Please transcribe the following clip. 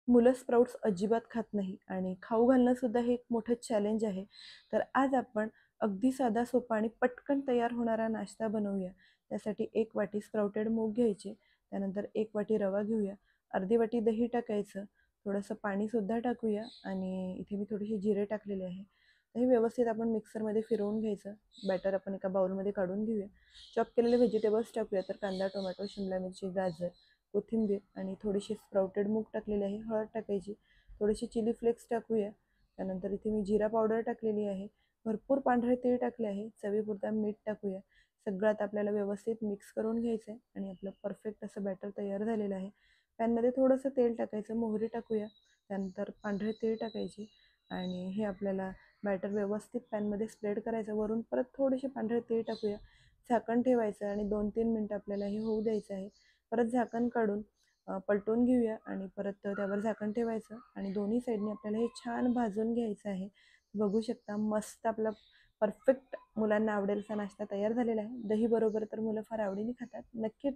मुलं स्प्राउट्स अजिबात खात नाही आणि खाऊ घालणं सुद्धा हे एक मोठं चॅलेंज आहे. तर आज आपण अगदी साधा, सोपा आणि पटकन तयार होणारा नाश्ता बनवूया. त्यासाठी 1 वाटी स्प्राउटेड मूग घ्यायचे, त्यानंतर 1 वाटी रवा घेऊया, अर्धी वाटी दही टाकायचं, थोडंसं पाणीसुद्धा टाकूया आणि इथे मी थोडेसे जिरे टाकलेले आहे. हे व्यवस्थित आपण मिक्सरमध्ये फिरवून घ्यायचं. बॅटर आपण एका बाउलमध्ये काढून घेऊया. चॉप केलेले व्हेजिटेबल्स टाकूया, तर कांदा, टोमॅटो, शिमला मिरची, गाजर, कोथिंबीर आणि थोडीशी स्प्राउटेड मूग टाकलेली आहे, हळद टाकायची, थोडेसे चिली फ्लेक्स टाकूया. त्यानंतर इथे मी जिरा पावडर टाकलेली आहे, भरपूर पांढरे तीळ टाकले आहे, चवीपुरता मीठ टाकूया. सगळं आता आपल्याला व्यवस्थित मिक्स करून घ्यायचं आहे आणि आपलं परफेक्ट असं बॅटर तयार झालेलं आहे. पॅनमध्ये थोडंसं तेल टाकायचं, मोहरी टाकूया, त्यानंतर पांढरे तीळ टाकायची आणि हे आपल्याला बॅटर व्यवस्थित पॅनमध्ये स्प्रेड करायचं. वरून परत थोडेसे पांढरे तीळ टाकूया, झाकण ठेवायचं आणि 2-3 मिनटं आपल्याला हे होऊ द्यायचं आहे. परत झाकण काढून पलटून घेऊया आणि परत त्यावर झाकण ठेवायचं आणि दोन्ही साईडने आपल्याला हे छान भाजून घ्यायचं आहे. बघू शकता मस्त आपला परफेक्ट मुलांना आवडेल असा नाश्ता तयार झालेला आहे. दही बरोबर तर मुलं फार आवडीने खातात. नक्की